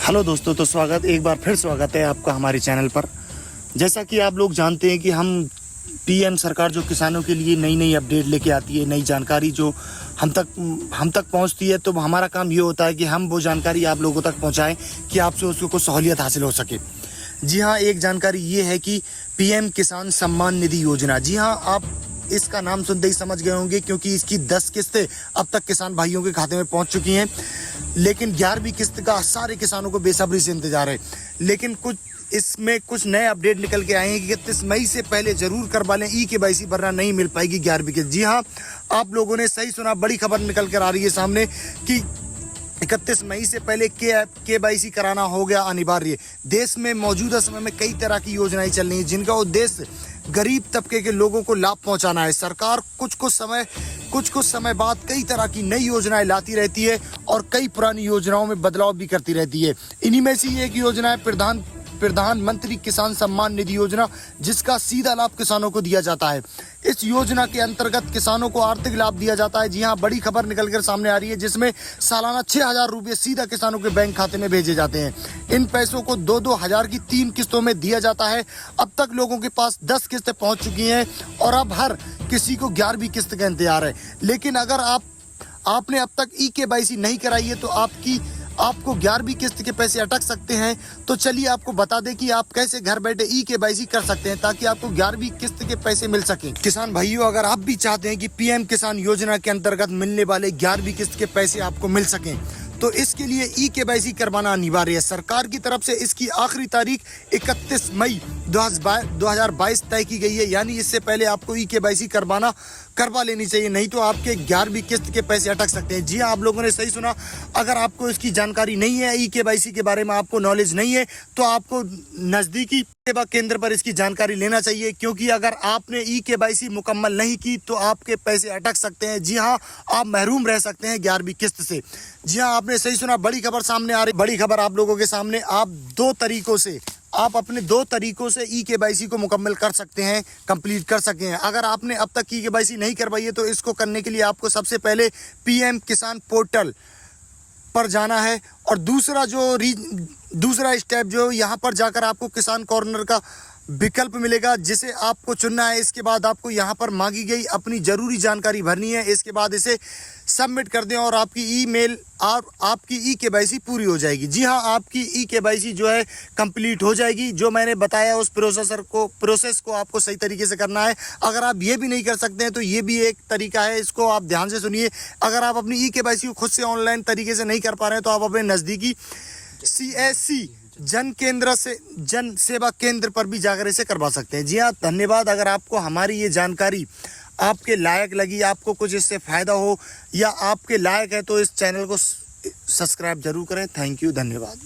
Hello दोस्तों, तो एक बार फिर स्वागत है आपका हमारे चैनल पर। जैसा कि आप लोग जानते हैं कि हम पीएम सरकार जो किसानों के लिए नई नई अपडेट लेके आती है, नई जानकारी जो हम तक पहुंचती है, तो हमारा काम ये होता है कि हम वो जानकारी आप लोगों तक पहुंचाएं कि आपसे उसको कुछ सहूलियत हासिल हो सके। जी हाँ, एक जानकारी ये है कि पीएम किसान सम्मान निधि योजना, जी हाँ, आप इसका नाम सुनते ही समझ गए होंगे क्योंकि इसकी 10 किस्तें अब तक किसान भाइयों के खाते में पहुंच चुकी हैं, लेकिन 11वीं किस्त का सारे किसानों को बेसब्री से इंतजार है। लेकिन इसमें कुछ नए अपडेट निकल के आए हैं कि 31 मई से पहले जरूर करवा लें, ई-केवाईसी वरना नहीं मिल पाएगी 11वीं किस्त। जी हाँ, आप लोगों ने सही सुना, बड़ी खबर निकल कर आ रही है सामने कि 31 मई से पहले केवाईसी कराना हो गया अनिवार्य। देश में मौजूदा समय में कई तरह की योजनाएं चल रही हैं जिनका उद्देश्य गरीब तबके के लोगों को लाभ पहुंचाना है। सरकार कुछ समय बाद कई तरह की नई योजनाएं लाती रहती है और कई पुरानी योजनाओं में बदलाव भी करती रहती है। इन्हीं में से एक योजना है प्रधानमंत्री किसान सम्मान निधि योजना, जिसका सीधा लाभ किसानों को दिया जाता है। इस योजना के अंतर्गत किसानों को आर्थिक लाभ दिया जाता है। जी हाँ, बड़ी खबर निकल कर सामने आ रही है जिसमें सालाना 6,000 रुपये सीधा किसानों के बैंक खाते में भेजे जाते हैं। इन पैसों को 2-2 हज़ार की 3 किस्तों में दिया जाता है। अब तक लोगों के पास 10 किस्तें पहुंच चुकी हैं और अब हर किसी को 11वीं किस्त का इंतजार है। लेकिन अगर आपने अब तक ई-केवाईसी नहीं कराई है तो आपको 11वीं किस्त के पैसे अटक सकते हैं। तो चलिए आपको बता दें कि आप कैसे घर बैठे ई-केवाईसी कर सकते हैं ताकि आपको 11वीं किस्त के पैसे मिल सकें। किसान भाइयों, अगर आप भी चाहते हैं कि पीएम किसान योजना के अंतर्गत मिलने वाले 11वीं किस्त के पैसे आपको मिल सकें, तो इसके लिए ई-केवाईसी करवाना अनिवार्य है। सरकार की तरफ से इसकी आखिरी तारीख 31 मई 2022 तय की गई है, यानी इससे पहले आपको ई-केवाईसी करवा लेनी चाहिए, नहीं तो आपके 11वीं किस्त के पैसे अटक सकते हैं। जी हाँ, आप लोगों ने सही सुना। अगर आपको इसकी जानकारी नहीं है, ई-केवाईसी के बारे में आपको नॉलेज नहीं है, तो आपको नज़दीकी सेवा केंद्र पर इसकी जानकारी लेना चाहिए, क्योंकि अगर आपने ई-केवाईसी मुकम्मल नहीं की तो आपके पैसे अटक सकते हैं। जी हाँ, आप महरूम रह सकते हैं 11वीं किस्त से। जी हाँ, आपने सही सुना, बड़ी खबर सामने आ रही। बड़ी खबर आप लोगों के सामने। आप अपने 2 तरीकों से ई-केवाईसी को मुकम्मल कर सकते हैं, कंप्लीट कर सकते हैं। अगर आपने अब तक ई-केवाईसी नहीं करवाई है तो इसको करने के लिए आपको सबसे पहले पीएम किसान पोर्टल पर जाना है और दूसरा स्टेप जो यहाँ पर जाकर आपको किसान कॉर्नर का विकल्प मिलेगा, जिसे आपको चुनना है। इसके बाद आपको यहाँ पर मांगी गई अपनी ज़रूरी जानकारी भरनी है। इसके बाद इसे सबमिट कर दें और आपकी ईमेल और आपकी ई-केवाईसी पूरी हो जाएगी। जी हाँ, आपकी ई-केवाईसी जो है कंप्लीट हो जाएगी। जो मैंने बताया उस प्रोसेस को आपको सही तरीके से करना है। अगर आप ये भी नहीं कर सकते हैं तो ये भी एक तरीका है, इसको आप ध्यान से सुनिए। अगर आप अपनी ई-केवाईसी को खुद से ऑनलाइन तरीके से नहीं कर पा रहे हैं तो आप अपने नज़दीकी CSC जन सेवा केंद्र पर भी जाकर इसे करवा सकते हैं। जी हाँ, धन्यवाद। अगर आपको हमारी ये जानकारी आपके लायक लगी, आपको कुछ इससे फ़ायदा हो या आपके लायक है, तो इस चैनल को सब्सक्राइब जरूर करें। थैंक यू, धन्यवाद।